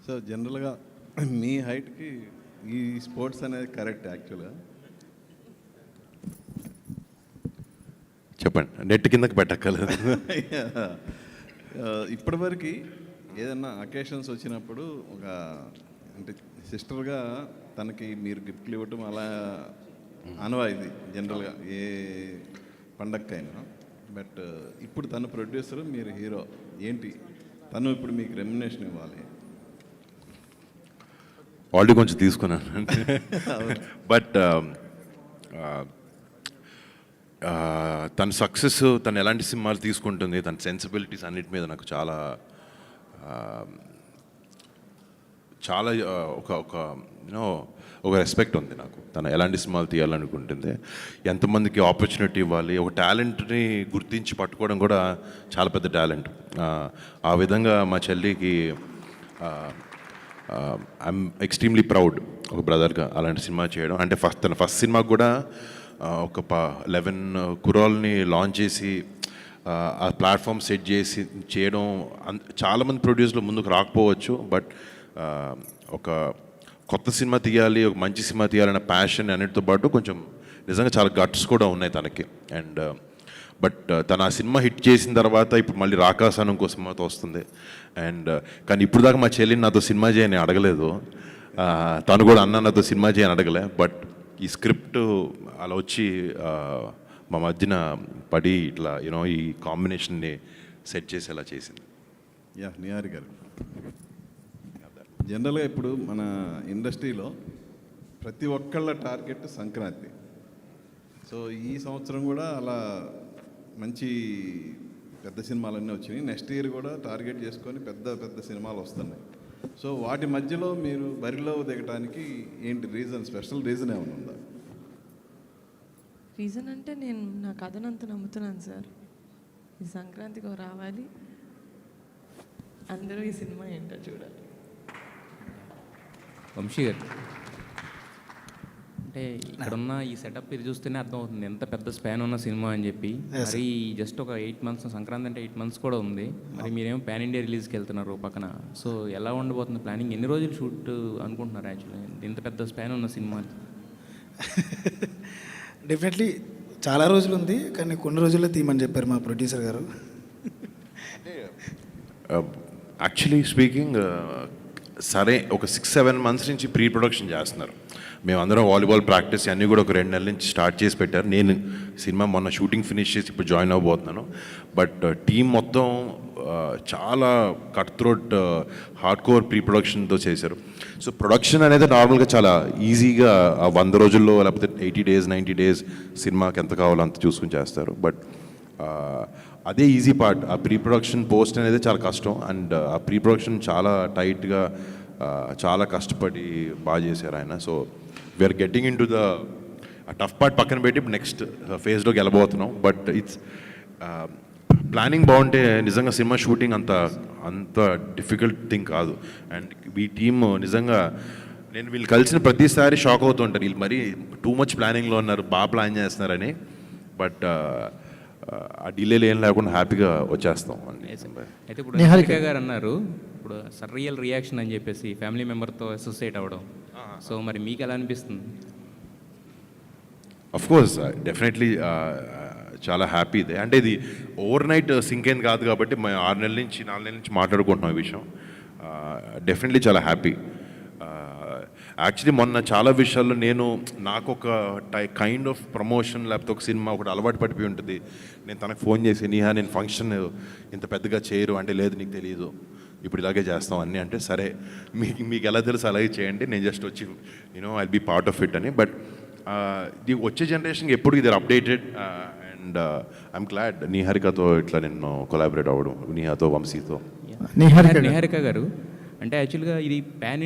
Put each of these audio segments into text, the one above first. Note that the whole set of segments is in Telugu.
సో జనరల్గా మీ హైట్కి ఈ స్పోర్ట్స్ అనేది కరెక్ట్ యాక్చువల్గా. చెప్పండి, నెట్ కిందకి పెట్టక్కర్లేదు. ఇప్పటివరకు ఏదన్నా అకేషన్స్ వచ్చినప్పుడు ఒక అంటే సిస్టర్గా తనకి మీరు గిఫ్ట్లు ఇవ్వటం అలా ఆనవాయితీ జనరల్గా ఏ పండక్కైనా. బట్ ఇప్పుడు తను ప్రొడ్యూసర్, మీరు హీరో, ఏంటి తను ఇప్పుడు మీకు రెమ్యునేషన్ ఇవ్వాలి? ఆల్రెడీ కొంచెం తీసుకున్నాను. బట్ తన సక్సెస్, తను ఎలాంటి సినిమాలు తీసుకుంటుంది, తన సెన్సిబిలిటీస్ అన్నిటి మీద నాకు చాలా చాలా ఒక రెస్పెక్ట్ ఉంది నాకు. తను ఎలాంటి సినిమాలు తీయాలనుకుంటుంది, ఎంతమందికి ఆపర్చునిటీ ఇవ్వాలి, ఒక టాలెంట్ని గుర్తించి పట్టుకోవడం కూడా చాలా పెద్ద టాలెంట్. ఆ విధంగా మా చెల్లికి ఐఎమ్ ఎక్స్ట్రీమ్లీ ప్రౌడ్ ఒక బ్రదర్గా అలాంటి సినిమా చేయడం. అంటే తన ఫస్ట్ సినిమాకి కూడా ఒక 11 కుర్రాల్ని లాంచ్ చేసి ఆ ప్లాట్ఫామ్ సెట్ చేసి చేయడం. చాలామంది ప్రొడ్యూసర్లు ముందుకు రాకపోవచ్చు, బట్ ఒక కొత్త సినిమా తీయాలి, ఒక మంచి సినిమా తీయాలన్న ప్యాషన్ అన్నిటితో పాటు కొంచెం నిజంగా చాలా గట్స్ కూడా ఉన్నాయి తనకి. అండ్ బట్ తను ఆ సినిమా హిట్ చేసిన తర్వాత ఇప్పుడు మళ్ళీ రాకాసాను ఇంకో సినిమాతో వస్తుంది. అండ్ కానీ ఇప్పుడు దాకా మా చెల్లిని నాతో సినిమా చేయని అడగలేదు, తను కూడా అన్న నాతో సినిమా చేయని అడగలే. బట్ ఈ స్క్రిప్ట్ అలా వచ్చి మా మధ్యన పడి ఇట్లా ఈ కాంబినేషన్ని సెట్ చేసేలా చేసింది. యా, నిహారి గారు, జనరల్గా ఇప్పుడు మన ఇండస్ట్రీలో ప్రతి ఒక్కళ్ళ టార్గెట్ సంక్రాంతి. సో ఈ సంవత్సరం కూడా అలా మంచి పెద్ద సినిమాలన్నీ వచ్చినాయి. నెక్స్ట్ ఇయర్ కూడా టార్గెట్ చేసుకొని పెద్ద పెద్ద సినిమాలు వస్తున్నాయి. సో వాటి మధ్యలో మీరు బరిలో దిగడానికి ఏంటి రీజన్, స్పెషల్ రీజన్ ఏమైనా ఉందా? రీజన్ అంటే నేను నా కథనంత నమ్ముతున్నాను సార్. ఈ సంక్రాంతికి రావాలి, అందరూ ఈ సినిమా ఏంటో చూడాలి. వంశీ గారు, అంటే ఇక్కడున్న ఈ సెటప్ ఇది చూస్తేనే అర్థమవుతుంది ఎంత పెద్ద స్పాన్ ఉన్న సినిమా అని చెప్పి. మరి జస్ట్ ఒక 8 months, సంక్రాంతి అంటే 8 months కూడా ఉంది. మరి మీరేమో పాన్ ఇండియా రిలీజ్కి వెళ్తున్నారు పక్కన. సో ఎలా ఉండబోతుంది ప్లానింగ్? ఎన్ని రోజులు షూట్ అనుకుంటున్నారు యాక్చువల్లీ ఇంత పెద్ద స్పాన్ ఉన్న సినిమా? డెఫినెట్లీ చాలా రోజులు ఉంది, కానీ కొన్ని రోజుల్లో తీయమని చెప్పారు మా ప్రొడ్యూసర్ గారు. యాక్చువల్లీ స్పీకింగ్, సరే ఒక 6-7 months నుంచి ప్రీ ప్రొడక్షన్ చేస్తున్నారు. మేమందరం వాలీబాల్ ప్రాక్టీస్ అన్నీ కూడా ఒక 2 నెలల నుంచి స్టార్ట్ చేసి పెట్టారు. నేను సినిమా మొన్న షూటింగ్ ఫినిష్ చేసి ఇప్పుడు జాయిన్ అవ్వబోతున్నాను. బట్ టీం మొత్తం చాలా cut throat hard core pre ప్రొడక్షన్తో చేశారు. సో ప్రొడక్షన్ అనేది నార్మల్గా చాలా ఈజీగా 100 రోజుల్లో లేకపోతే 80 days 90 days సినిమాకి ఎంత కావాలో అంత చూసుకుని చేస్తారు. బట్ అదే ఈజీ పార్ట్. ఆ ప్రీ ప్రొడక్షన్ పోస్ట్ అనేది చాలా కష్టం. అండ్ ఆ ప్రీ ప్రొడక్షన్ చాలా టైట్గా చాలా కష్టపడి బాగా చేశారు ఆయన. So we're getting into the tough part పక్కన పెట్టి నెక్స్ట్ ఫేజ్లోకి వెళ్ళబోతున్నాం. బట్ ఇట్స్ ప్లానింగ్ బాగుంటే నిజంగా సినిమా షూటింగ్ అంత డిఫికల్ట్ థింగ్ కాదు. అండ్ ఈ టీమ్ నిజంగా నేను వీళ్ళు కలిసిన ప్రతిసారి షాక్ అవుతుంటారు, వీళ్ళు మరీ టూ మచ్ ప్లానింగ్లో ఉన్నారు, బాగా ప్లాన్ చేస్తున్నారని. బట్ ఆ డిలేలు ఏం లేకుండా హ్యాపీగా వచ్చేస్తాం. అయితే ఇప్పుడు నిహారిక గారు అన్నారు, ఇప్పుడు సర్రియల్ రియాక్షన్ అని చెప్పేసి ఫ్యామిలీ మెంబర్తో అసోసియేట్ అవ్వడం. సో మరి మీకు ఎలా అనిపిస్తుంది? అఫ్ కోర్స్ డెఫినెట్లీ చాలా హ్యాపీ ఇదే. అంటే ఇది ఓవర్ నైట్ సింక్ అయింది కాదు కాబట్టి మేము 6 నెలల నుంచి 4 నెలల నుంచి మాట్లాడుకుంటున్నాం ఈ విషయం. డెఫినెట్లీ చాలా హ్యాపీ. యాక్చువల్లీ మొన్న చాలా విషయాల్లో నాకు ఒక కైండ్ ఆఫ్ ప్రమోషన్ లేకపోతే ఒక సినిమా ఒకటి అలవాటు పడిపోయి ఉంటుంది. నేను తనకు ఫోన్ చేసి, నీహా నేను ఫంక్షన్ ఇంత పెద్దగా చేయరు అంటే, లేదు నీకు తెలియదు ఇప్పుడు ఇలాగే చేస్తాం అన్నీ అంటే, సరే మీకు ఎలా తెలుసు అలాగే చేయండి, నేను జస్ట్ వచ్చి I'll be part of it అని. బట్ ఇది వచ్చే జనరేషన్కి ఎప్పుడు ఇది అప్డేటెడ్. అండ్ ఐఎమ్ గ్లాడ్ నిహారికతో ఇట్లా నేను కొలాబరేట్ అవ్వడం, నీహాతో, వంశీతో. నిహారిక గారు, అంటే యాక్చువల్గా ఇది పాన్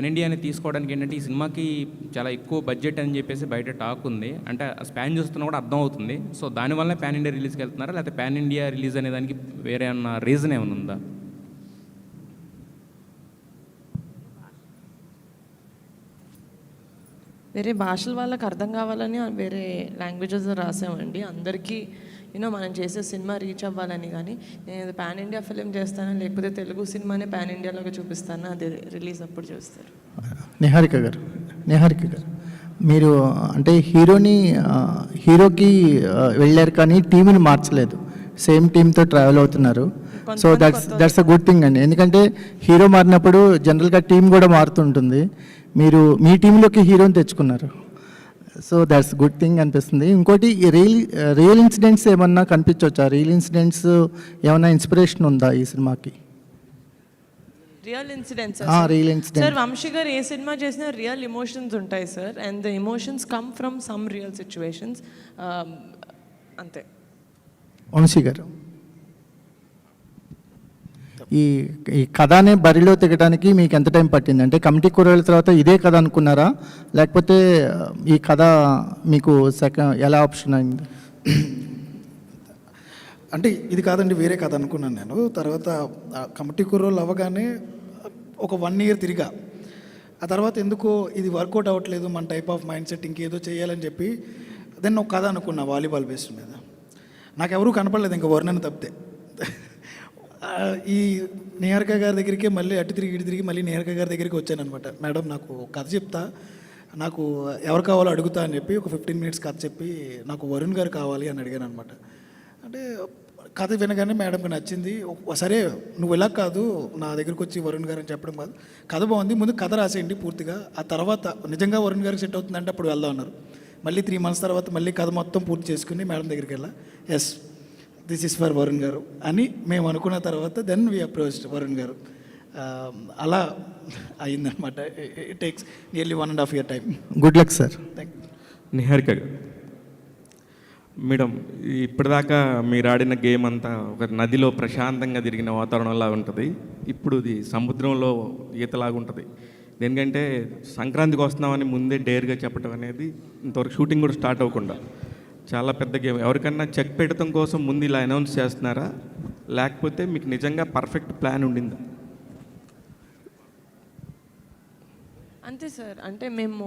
ఇండియాని తీసుకోవడానికి ఏంటంటే ఈ సినిమాకి చాలా ఎక్కువ బడ్జెట్ అని చెప్పేసి బయట టాక్ ఉంది. అంటే స్పాన్ చూస్తున్నా కూడా అర్థం అవుతుంది. సో దానివల్ల పాన్ ఇండియా రిలీజ్కి వెళ్తున్నారా, లేకపోతే పాన్ ఇండియా రిలీజ్ అనే దానికి వేరే అన్న రీజన్ ఏమైనా ఉందా? వేరే భాషల వాళ్ళకి అర్థం కావాలని వేరే లాంగ్వేజెస్ రాసామండి. అందరికీ యూనో మనం చేసే సినిమా రీచ్ అవ్వాలని, కానీ నేను పాన్ ఇండియా ఫిలిం చేస్తాను లేకపోతే తెలుగు సినిమానే పాన్ ఇండియాలోకి చూపిస్తాను, అది రిలీజ్ అప్పుడు చూస్తారు. నిహారిక గారు మీరు అంటే హీరోకి వెళ్ళారు కానీ టీంని మార్చలేదు, సేమ్ టీంతో ట్రావెల్ అవుతున్నారు. So that's a good thing అండి. ఎందుకంటే హీరో మారినప్పుడు జనరల్గా టీం కూడా మారుతుంటుంది. మీరు మీ టీంలోకి హీరోని తెచ్చుకున్నారు. సో దట్స్ గుడ్ థింగ్ అనిపిస్తుంది. ఇంకోటి రియల్ ఇన్సిడెంట్స్ ఏమన్నా కనిపించవచ్చా? రియల్ ఇన్సిడెంట్స్ ఏమన్నా ఇన్స్పిరేషన్ ఉందా ఈ సినిమాకి? Real incidents real incident sir, Vamshi garu ఏ సినిమా చేసినా రియల్ ఎమోషన్స్ ఉంటాయి sir, and the emotions come from some real situations, అంతే. వంశీ గారు ఈ కథనే బరిలో తెగడానికి మీకు ఎంత టైం పట్టింది? అంటే కమిటీ కూరల తర్వాత ఇదే కథ అనుకున్నారా, లేకపోతే ఈ కథ మీకు ఎలా ఆప్షన్ అయింది? అంటే ఇది కాదండి, వేరే కథ అనుకున్నాను నేను. తర్వాత కమిటీ కుర్రోళ్ళు అవ్వగానే ఒక 1 year తిరిగా, ఆ తర్వాత ఎందుకో ఇది వర్కౌట్ అవ్వట్లేదు, మన టైప్ ఆఫ్ మైండ్ సెట్ ఇంకేదో చేయాలని చెప్పి దెన్ ఒక కథ అనుకున్నా వాలీబాల్ బేస్డ్ మీద. నాకు ఎవరూ కనపడలేదు ఇంకా వర్ణన తప్పితే. ఈ నిహారిక గారి దగ్గరికి మళ్ళీ అటు తిరిగి మళ్ళీ నిహారిక గారి దగ్గరికి వచ్చాను అనమాట. మేడం నాకు కథ చెప్తా, నాకు ఎవరు కావాలో అడుగుతా అని చెప్పి ఒక 15 minutes కథ చెప్పి నాకు వరుణ్ గారు కావాలి అని అడిగాను అనమాట. అంటే కథ వినగానే మేడంకి నచ్చింది. సరే నువ్వు ఇలా కాదు నా దగ్గరికి వచ్చి వరుణ్ గారు అని చెప్పడం కాదు, కథ బాగుంది, ముందు కథ రాసేయండి పూర్తిగా, ఆ తర్వాత నిజంగా వరుణ్ గారికి సెట్ అవుతుందంటే అప్పుడు వెళ్దాం అన్నారు. మళ్ళీ 3 months తర్వాత మళ్ళీ కథ మొత్తం పూర్తి చేసుకుని మేడం దగ్గరికి వెళ్ళా. Yes this is for Varun garu అని మేము అనుకున్న తర్వాత దెన్ వీ అప్రోచ్డ్ వరుణ్ గారు. అలా అయిందనమాట. It takes nearly 1.5 year time. Good luck sir. Thank you. Niharika గారు మేడం, ఇప్పటిదాకా మీరు ఆడిన గేమ్ అంతా ఒక నదిలో ప్రశాంతంగా తిరిగిన వాతావరణంలా ఉంటుంది. ఇప్పుడు ఇది సముద్రంలో ఈతలాగా ఉంటుంది. దేనికంటే సంక్రాంతికి వస్తున్నామని ముందే డేర్గా చెప్పడం అనేది ఇంతవరకు షూటింగ్ కూడా స్టార్ట్ అవ్వకుండా చాలా పెద్ద గేమ్. ఎవరికన్నా చెక్ పెట్టడం కోసం ముందు ఇలా అనౌన్స్ చేస్తున్నారా, లేకపోతే మీకు నిజంగా పర్ఫెక్ట్ ప్లాన్ ఉండిందా? అంతే సార్, అంటే మేము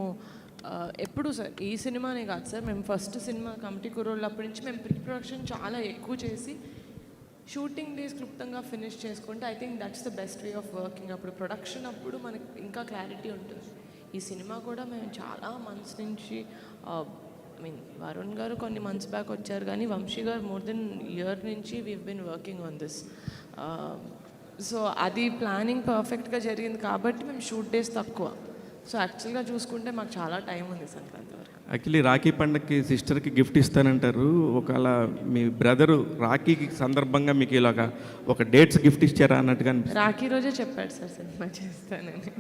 ఎప్పుడు సార్ ఈ సినిమానే కాదు సార్, మేము ఫస్ట్ సినిమా కమిటీ కుర్రోళ్ళు అప్పటి నుంచి మేము ప్రీ ప్రొడక్షన్ చాలా ఎక్కువ చేసి షూటింగ్ డేస్ క్లుప్తంగా ఫినిష్ చేసుకుంటే I think that's the best way of working. అప్పుడు ప్రొడక్షన్ అప్పుడు మనకి ఇంకా క్లారిటీ ఉంటుంది. ఈ సినిమా కూడా మేము చాలా మంత్స్ నుంచి, ఐ మీన్ వరుణ్ గారు కొన్ని మంత్స్ బ్యాక్ వచ్చారు, కానీ Vamshi garu more than year నుంచి we've been working on this. So అది ప్లానింగ్ పర్ఫెక్ట్గా జరిగింది కాబట్టి మేము షూట్ డేస్ తక్కువ. సో యాక్చువల్గా చూసుకుంటే మాకు చాలా టైం ఉంది సంక్రాంతి వరకు. యాక్చువల్లీ రాఖీ పండగకి సిస్టర్కి గిఫ్ట్ ఇస్తానంటారు. ఒకవేళ మీ బ్రదరు రాఖీకి సందర్భంగా మీకు ఇలాగా ఒక డేట్స్ గిఫ్ట్ ఇచ్చారా అన్నట్టుగా అనిపిస్తుంది. రాఖీ రోజే చెప్పాడు సార్ సినిమా చేస్తానని.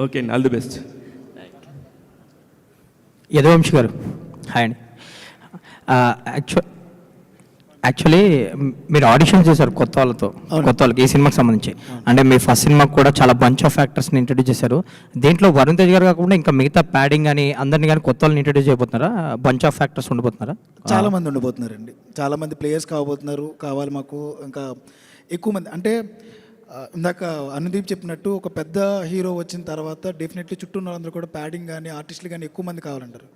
ఓకే అండి, ఆల్ ది బెస్ట్. యదువంశి గారు హాయ్ అండి. యాక్చువల్లీ మీరు ఆడిషన్ చేశారు కొత్త వాళ్ళకి ఈ సినిమాకి సంబంధించి. అంటే మీ ఫస్ట్ సినిమాకి కూడా చాలా బంచ్ ఆఫ్ యాక్టర్స్ని ఇంట్రడ్యూస్ చేశారు. దీంట్లో వరుణ్ తేజ్ గారు కాకుండా ఇంకా మిగతా ప్యాడింగ్ కానీ అందరినీ కానీ కొత్త వాళ్ళని ఇంట్రడ్యూస్ చేయబోతున్నారా? బంచ్ ఆఫ్ యాక్టర్స్ ఉండబోతున్నారా? చాలా మంది ఉండబోతున్నారండి, చాలా మంది ప్లేయర్స్ కావాలి మాకు. ఇంకా ఎక్కువ మంది అంటే ఇందాక అనుదీప్ చెప్పినట్టు ఒక పెద్ద హీరో వచ్చిన తర్వాత డెఫినెట్లీ చుట్టూ ఉన్న వాళ్ళందరూ కూడా ప్యాడింగ్ కానీ ఆర్టిస్టులు కానీ ఎక్కువ మంది కావాలంటారు.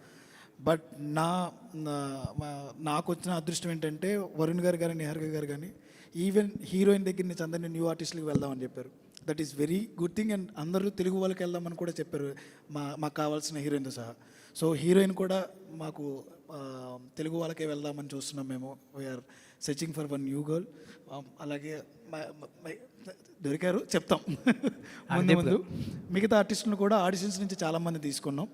బట్ నాకు వచ్చిన అదృష్టం ఏంటంటే వరుణ్ గారు కానీ నిహారిక గారు కానీ ఈవెన్ హీరోయిన్ దగ్గర నుంచి అందరినీ న్యూ ఆర్టిస్టులకు వెళ్దామని చెప్పారు. That is very good thing. And అందరూ తెలుగు వాళ్ళకి వెళ్దామని కూడా చెప్పారు, మాకు కావాల్సిన హీరోయిన్తో సహా. సో హీరోయిన్ కూడా మాకు తెలుగు వాళ్ళకే వెళ్దామని చూస్తున్నాం మేము. We're searching for one new girl. అలాగే దొరికారు చెప్తాం ముందు. మిగతా ఆర్టిస్టులను కూడా ఆడిషన్స్ నుంచి చాలామంది తీసుకున్నాం.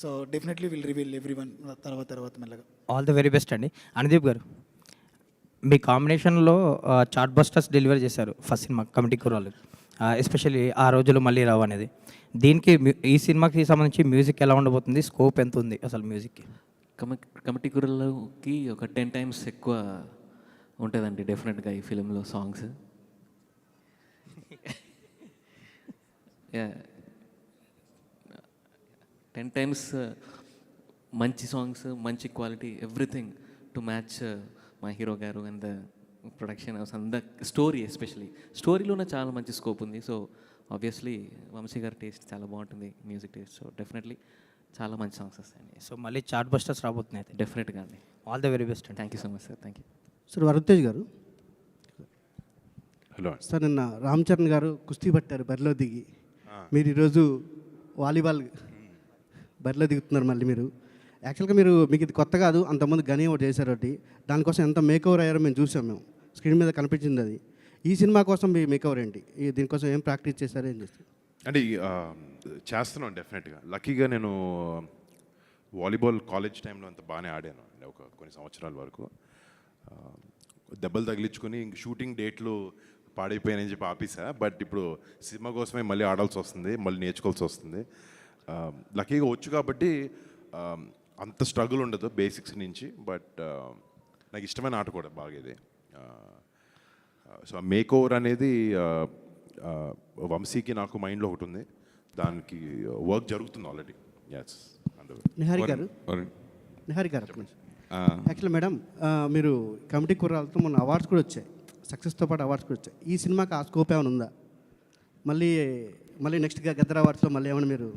So definitely will reveal everyone తర్వాత మెల్లగా. ఆల్ ది వెరీ బెస్ట్ అండి. అనుదీప్ గారు, మీ కాంబినేషన్లో చార్ట్ బస్టర్స్ డెలివరీ చేశారు ఫస్ట్ సినిమా కమిటీ కుర్రాళ్ళు, ఎస్పెషల్లీ ఆ రోజులు మళ్ళీ రావు అనేది. దీనికి ఈ సినిమాకి సంబంధించి మ్యూజిక్ ఎలా ఉండబోతుంది, స్కోప్ ఎంత ఉంది అసలు మ్యూజిక్కి? కమిటీ కుర్రలకి ఒక 10 times ఎక్కువ ఉంటుందండి డెఫినెట్గా ఈ ఫిలింలో సాంగ్స్. 10 times మంచి సాంగ్స్, మంచి క్వాలిటీ, ఎవ్రీథింగ్ టు మ్యాచ్ మా హీరో గారు and the production house and the story. Especially స్టోరీలోనే చాలా మంచి స్కోప్ ఉంది. సో ఆబ్వియస్లీ వంశీ గారి టేస్ట్ చాలా బాగుంటుంది, మ్యూజిక్ టేస్ట్. సో డెఫినెట్లీ చాలా మంచి సాంగ్స్ వస్తాయండి. సో మళ్ళీ చార్ట్ బస్టర్స్ రాబోతున్నాయి అయితే. డెఫినెట్గా అండి. ఆల్ ద వెరీ బెస్ట్ అండి. Thank you so much sir. Thank you. Sir Varun గారు, హలో. సార్ నిన్న రామ్ చరణ్ గారు కుస్తీ పట్టారు బరిలో దిగి, మీరు ఈరోజు వాలీబాల్ బరిలో దిగుతున్నారు మళ్ళీ మీరు. యాక్చువల్గా మీకు ఇది కొత్త కాదు, అంతకుముందు గని ఒకటి చేశారు ఒకటి, దానికోసం ఎంత మేకవర్ అయ్యారో మేము చూసాం, మేము స్క్రీన్ మీద కనిపించింది అది. ఈ సినిమా కోసం మీ మేకవర్ ఏంటి, దీనికోసం ఏం ప్రాక్టీస్ చేశారు, ఏం చేస్తారు? అంటే చేస్తున్నాను డెఫినెట్గా. లక్కీగా నేను వాలీబాల్ కాలేజ్ టైంలో అంత బాగానే ఆడాను అండి ఒక కొన్ని సంవత్సరాల వరకు. దెబ్బలు తగిలించుకొని ఇంక షూటింగ్ డేట్లు పాడైపోయానని చెప్పి ఆపేసా. బట్ ఇప్పుడు సినిమా కోసమే మళ్ళీ ఆడాల్సి వస్తుంది, మళ్ళీ నేర్చుకోవాల్సి వస్తుంది. లక్కీగా వచ్చు కాబట్టి అంత స్ట్రగుల్ ఉండదు బేసిక్స్ నుంచి. బట్ నాకు ఇష్టమైన ఆట కూడా బాగా ఇది. సో ఆ మేక్ ఓవర్ అనేది వంశీకి నాకు మైండ్లో ఒకటి ఉంది, దానికి వర్క్ జరుగుతుంది ఆల్రెడీ. ఎస్. నిహారి గారు, యాక్చువల్లీ మేడం, మీరు కమిటీ కుర్రాలతో మొన్న అవార్డ్స్ కూడా వచ్చాయి, సక్సెస్తో పాటు అవార్డ్స్ కూడా వచ్చాయి. ఈ సినిమాకి ఆ స్కోప్ ఏమైనా ఉందా? మళ్ళీ నెక్స్ట్గా గద్దర్ అవార్డ్స్లో మళ్ళీ ఏమైనా మీరు?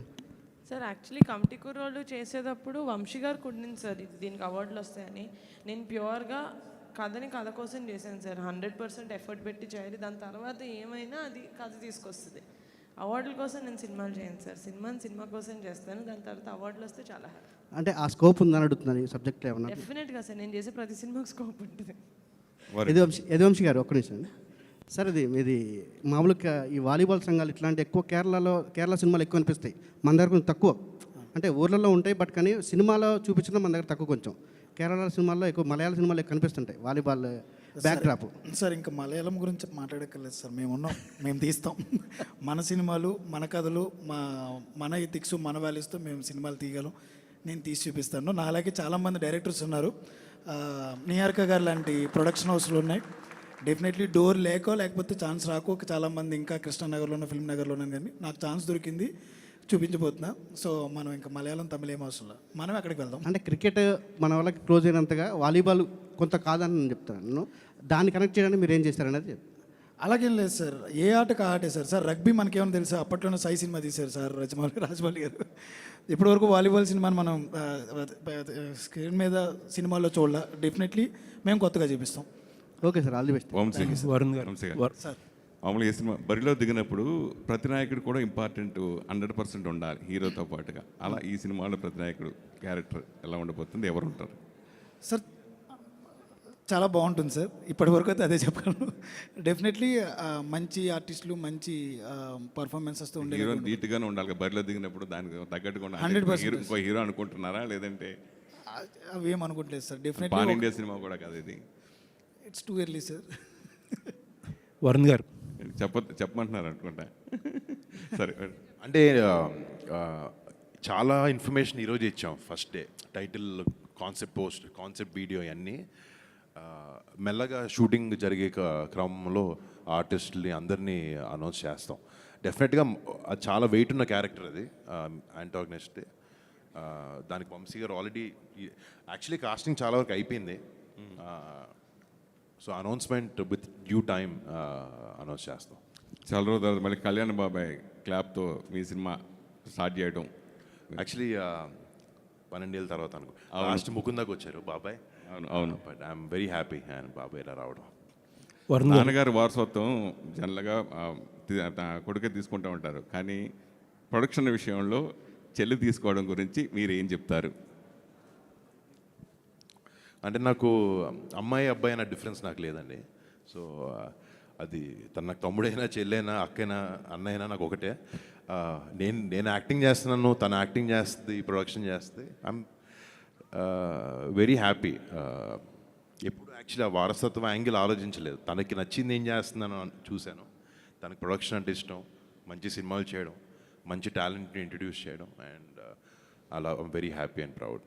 సార్ యాక్చువల్లీ కమిటీ కుర్రోళ్ళు చేసేటప్పుడు వంశీ గారు కొట్టింది సార్ దీనికి అవార్డులు వస్తాయని. నేను ప్యూర్గా కథని కథ కోసం చేశాను సార్. 100% ఎఫర్ట్ పెట్టి చేయాలి, దాని తర్వాత ఏమైనా అది కథ తీసుకొస్తుంది. అవార్డుల కోసం నేను సినిమాలు చేయను సార్, సినిమా కోసం చేస్తాను, దాని తర్వాత అవార్డులు వస్తే చాలా హ్యాపీ. అంటే ఆ స్కోప్ ఉందని అడుగుతున్నారు ఈ సబ్జెక్ట్లో ఏమన్నా? డెఫినెట్గా సార్, నేను చేసే ప్రతి సినిమాకి స్కోప్ ఉంటుంది. యదువంశీ గారు ఒక్క నిమిషం సార్. ఇది మామూలుగా ఈ వాలీబాల్ సంఘాలు ఇట్లాంటి ఎక్కువ కేరళ సినిమాలు ఎక్కువ అనిపిస్తాయి, మన దగ్గర కొంచెం తక్కువ. అంటే ఊర్లలో ఉంటాయి, బట్ కానీ సినిమాలో చూపించడం మన దగ్గర తక్కువ కొంచెం. కేరళ సినిమాల్లో ఎక్కువ, మలయాళ సినిమాలు ఎక్కువ కనిపిస్తుంటాయి వాలీబాల్ బ్యాక్ డ్రాప్. సార్ ఇంకా మలయాళం గురించి మాట్లాడక్కర్లేదు సార్, మేము తీస్తాం. మన సినిమాలు, మన కథలు, మన ఎథిక్స్, మన వాల్యూస్తో మేము సినిమాలు తీయగలం. నేను తీసి చూపిస్తాను. నా అలాగే చాలామంది డైరెక్టర్స్ ఉన్నారు, నిహారిక గారు లాంటి ప్రొడక్షన్ హౌస్లు ఉన్నాయి. డెఫినెట్లీ డోర్ లేకపోతే ఛాన్స్ రాకో చాలామంది ఇంకా కృష్ణానగర్లోనో ఫిల్మ్ నగర్లోనో, కానీ నాకు ఛాన్స్ దొరికింది, చూపించబోతున్నా. సో మనం ఇంకా మలయాళం, తమిళ ఏం అవసరం లేదు, మనం అక్కడికి వెళ్దాం. అంటే క్రికెట్ మన వాళ్ళకి క్లోజ్ అయినంతగా వాలీబాల్ కొంత కాదని నేను చెప్తాను. దాన్ని కనెక్ట్ చేయడానికి మీరు ఏం చేశారనేది. అలాగేం లేదు సార్, ఏ ఆటకు ఆటే సార్. రగ్బీ మనకేమైనా తెలుసా? అప్పట్లోనే సై సినిమా తీశారు సార్ రాజమౌళి గారు. ఇప్పటివరకు వాలీబాల్ సినిమాని మనం స్క్రీన్ మీద సినిమాల్లో చూడాల. డెఫినెట్లీ మేము కొత్తగా చూపిస్తాం. Okay sir, all the best. Varun గారు సార్, మామూలుగా ఈ సినిమా బరిలో దిగినప్పుడు ప్రతి నాయకుడు కూడా ఇంపార్టెంట్ 100% ఉండాలి హీరోతో పాటుగా. అలా ఈ సినిమాలో ప్రతి నాయకుడు క్యారెక్టర్ ఎలా ఉండబోతుంది, ఎవరు ఉంటారు? సార్ చాలా బాగుంటుంది సార్, ఇప్పటి వరకు అయితే అదే చెప్పగలను. డెఫినెట్లీ మంచి ఆర్టిస్టులు, మంచి పర్ఫార్మెన్సెస్తో ఉండే హీరో ధీటుగానే ఉండాలి బరిలో దిగినప్పుడు, దానికి తగ్గట్టుగా 100% ఇంకో హీరో అనుకుంటున్నారా, లేదంటే అవి ఏం అనుకుంటలేదు సార్. డెఫినెట్లీ పాన్ ఇండియా సినిమా కూడా కాదు ఇది. It's too early sir. Varun garu చెప్పమంటున్నారు అనుకుంటా. సరే, అంటే చాలా ఇన్ఫర్మేషన్ ఈరోజు ఇచ్చాం. First day title, concept post, concept video అన్నీ మెల్లగా షూటింగ్ జరిగే క్రమంలో ఆర్టిస్టుల్ని అందరినీ అనౌన్స్ చేస్తాం. డెఫినెట్గా అది చాలా వెయిట్ ఉన్న క్యారెక్టర్ అది, యాంటాగనిస్ట్. దానికి వంశీ గారు ఆల్రెడీ యాక్చువల్లీ కాస్టింగ్ చాలా వరకు అయిపోయింది. So announcement with due time announce చేస్తాం. చాలా రోజుల తర్వాత మళ్ళీ కళ్యాణ్ బాబాయ్ క్లాప్తో మీ సినిమా స్టార్ట్ చేయడం. యాక్చువల్లీ 12 ఏళ్ళ తర్వాత అనుకో, లాస్ట్ ముకుందాకు వచ్చారు బాబాయ్. అవును. But I'm very happy and బాబాయ్ ఇలా రావడం. నాన్నగారి వారసత్వం జనరల్గా కొడుకే తీసుకుంటూ ఉంటారు, కానీ ప్రొడక్షన్ విషయంలో చెల్లి తీసుకోవడం గురించి మీరు ఏం చెప్తారు? అంటే నాకు అమ్మాయి అబ్బాయి అన్న డిఫరెన్స్ నాకు లేదండి. సో అది నాకు తమ్ముడైనా, చెల్లైనా, అక్కైనా, అన్నైనా నాకు ఒకటే. నేను యాక్టింగ్ చేస్తున్నాను, తను యాక్టింగ్ చేస్తుంది, ప్రొడక్షన్ చేస్తుంది. I'm very happy. ఎప్పుడు యాక్చువల్లీ ఆ వారసత్వం యాంగిల్ ఆలోచించలేదు. తనకి నచ్చింది ఏం చేస్తున్నాను చూశాను. తనకి ప్రొడక్షన్ అంటే ఇష్టం, మంచి సినిమాలు చేయడం, మంచి టాలెంట్ని ఇంట్రడ్యూస్ చేయడం, అండ్ అలా I'm very happy and proud.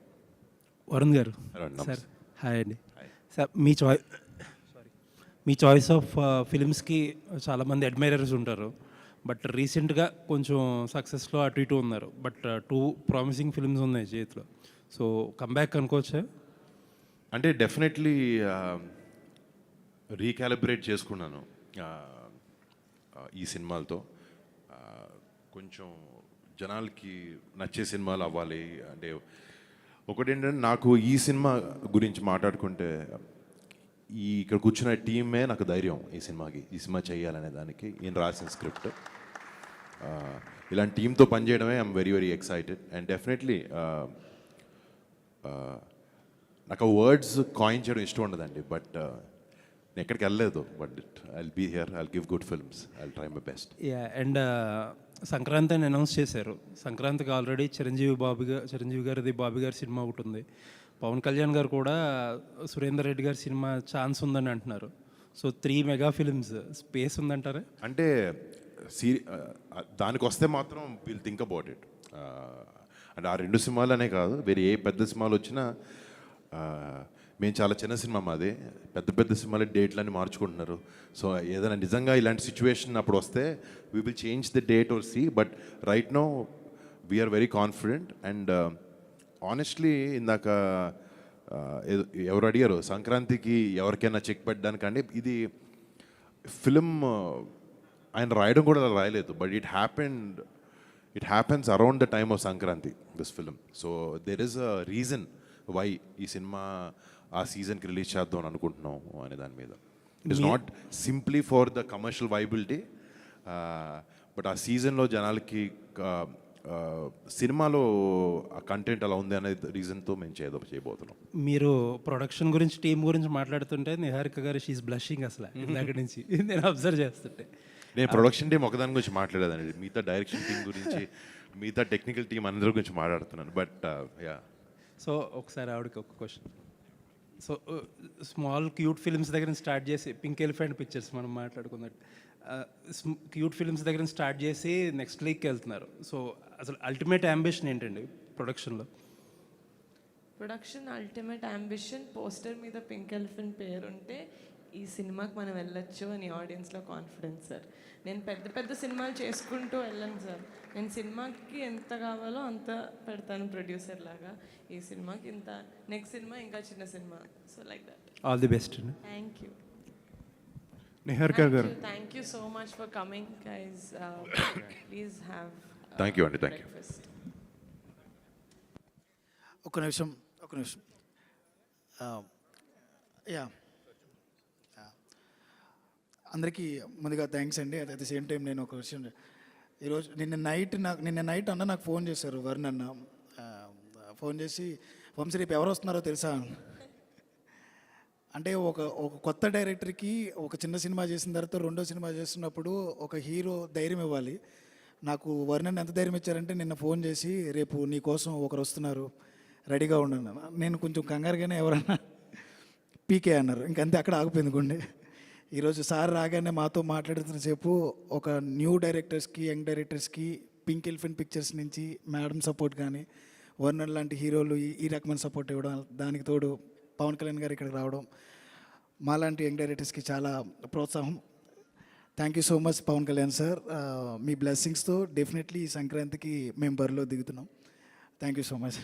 Varun గారు నమస్తే. సార్, హాయ్ అండి. సార్, మీ చాయిస్ ఆఫ్ ఫిలిమ్స్కి చాలామంది అడ్మైరర్స్ ఉంటారు, బట్ రీసెంట్గా కొంచెం సక్సెస్లో అటు ఇటు ఉన్నారు, బట్ 2 ప్రామిసింగ్ ఫిల్మ్స్ ఉన్నాయి చేతిలో. సో కంబ్యాక్ అనుకోవచ్చా? అంటే డెఫినెట్లీ రీకాలిబ్రేట్ చేసుకున్నాను ఈ సినిమాలతో. కొంచెం జనాలకి నచ్చే సినిమాలు అవ్వాలి అంటే ఒకటేంటంటే నాకు ఈ సినిమా గురించి మాట్లాడుకుంటే ఇక్కడ కూర్చున్న టీమే నాకు ధైర్యం ఈ సినిమా చేయాలనే దానికి ఈయన రాసిన స్క్రిప్ట్ ఇలాంటి టీంతో పనిచేయడమే I am very very excited and definitely నాకు వర్డ్స్ కాయిన్ చేయడం ఇష్టం ఉండదండి బట్ నేను ఎక్కడికి వెళ్ళలేదు but I'll be here I'll give good films I'll try my best. And Sankranti అని అనౌన్స్ చేశారు. సంక్రాంతికి ఆల్రెడీ చిరంజీవి గారిది బాబీ గారి సినిమా ఒకటి ఉంది. పవన్ కళ్యాణ్ గారు కూడా సురేందర్ రెడ్డి గారి సినిమా ఛాన్స్ ఉందని అంటున్నారు. సో 3 మెగా ఫిల్మ్స్ స్పేస్ ఉందంటారా? అంటే దానికి వస్తే మాత్రం విల్ థింక్ అబౌట్ ఇట్. అంటే ఆ 2 సినిమాలనే కాదు వేరే ఏ పెద్ద సినిమాలు వచ్చినా మేము చాలా చిన్న సినిమా మాది, పెద్ద సినిమాలు డేట్లన్నీ మార్చుకుంటున్నారు. సో ఏదైనా నిజంగా ఇలాంటి సిచ్యువేషన్ అప్పుడు వస్తే we will change the date or see but right no we're very confident and honestly ఇందాక ఎవరు అడిగారు సంక్రాంతికి ఎవరికైనా చెక్ పెట్టడానికంటే ఇది ఫిలిం ఆయన రాయడం కూడా అలా రాయలేదు but it happens around the time of Sankranti this film. So there is a reason why ఈ సినిమా ఆ సీజన్కి రిలీజ్ చేద్దాం అని అనుకుంటున్నాం అనే దాని మీద. It is not simply for the commercial viability but ఆ సీజన్లో జనాలకి సినిమాలో ఆ కంటెంట్ అలా ఉంది అనే రీజన్తో మేము చేయబోతున్నాం. మీరు ప్రొడక్షన్ గురించి టీం గురించి మాట్లాడుతుంటే నిహారిక గారు షీఈ్ బ్లషింగ్ అసలు ఇందాక నుంచి నేను అబ్జర్వ్ చేస్తుంటే. నేను ప్రొడక్షన్ టీం ఒకదాని గురించి మాట్లాడేదాన్ని, మిగతా డైరెక్షన్ టీం గురించి మిగతా టెక్నికల్ టీం అందరి గురించి మాట్లాడుతున్నాను బట్ యా. సో ఒకసారి ఆవిడకి ఒక question. So small cute films దగ్గర స్టార్ట్ చేసి పింక్ ఎలిఫెంట్ పిక్చర్స్ మనం మాట్లాడుకున్నట్టు క్యూట్ ఫిల్మ్స్ దగ్గర స్టార్ట్ చేసి నెక్స్ట్ లీగ్కి వెళ్తున్నారు. సో అసలు అల్టిమేట్ అంబిషన్ ఏంటండి ప్రొడక్షన్లో? ప్రొడక్షన్ అల్టిమేట్ అంబిషన్ పోస్టర్ మీద పింక్ ఎలిఫెంట్ పేరు ఉంటే ఈ సినిమాకి మనం వెళ్ళొచ్చు అని ఆడియన్స్లో కాన్ఫిడెన్స్ సార్. నేను పెద్ద సినిమాలు చేసుకుంటూ వెళ్ళను సార్. నేను సినిమాకి ఎంత కావాలో అంత పెడతాను ప్రొడ్యూసర్ లాగా. ఈ సినిమాకి ఇంత, నెక్స్ట్ సినిమా ఇంకా చిన్న సినిమా. So like that. All the best. Thank you. Niharika garu, thank you so much for coming guys. Please have. Thank you అండి. Thank you. ఒక నిమిషం యా అందరికీ ముందుగా థ్యాంక్స్ అండి. అట్ ద సేమ్ టైం నేను ఒక విషయం, ఈరోజు నిన్న నైట్ అన్న నాకు ఫోన్ చేశారు, వరుణ్ అన్న ఫోన్ చేసి, వంశీ రేపు ఎవరు వస్తున్నారో తెలుసా అంటే ఒక కొత్త డైరెక్టర్కి ఒక చిన్న సినిమా చేసిన తర్వాత రెండో సినిమా చేస్తున్నప్పుడు ఒక హీరో ధైర్యం ఇవ్వాలి. నాకు వరుణ్ ఎంత ధైర్యం ఇచ్చారంటే నిన్న ఫోన్ చేసి రేపు నీ కోసం ఒకరు వస్తున్నారు రెడీగా ఉండను. నేను కొంచెం కంగారుగానే ఎవరన్నా పీకే అన్నారు, ఇంకంతే అక్కడ ఆగిపోయింది గుండె. ఈరోజు సార్ రాగానే మాతో మాట్లాడుతున్న సేపు ఒక న్యూ డైరెక్టర్స్కి, యంగ్ డైరెక్టర్స్కి పింక్ ఎలిఫెంట్ పిక్చర్స్ నుంచి మేడం సపోర్ట్ కానీ, వర్నర్ లాంటి హీరోలు ఈ రకమైన సపోర్ట్ ఇవ్వడం, దానికి తోడు పవన్ కళ్యాణ్ గారు ఇక్కడికి రావడం, మాలాంటి యంగ్ డైరెక్టర్స్కి చాలా ప్రోత్సాహం. Thank you so much Pawan Kalyan sir. మీ బ్లెస్సింగ్స్తో డెఫినెట్లీ ఈ సంక్రాంతికి మేము బరిలో దిగుతున్నాం. Thank you so much.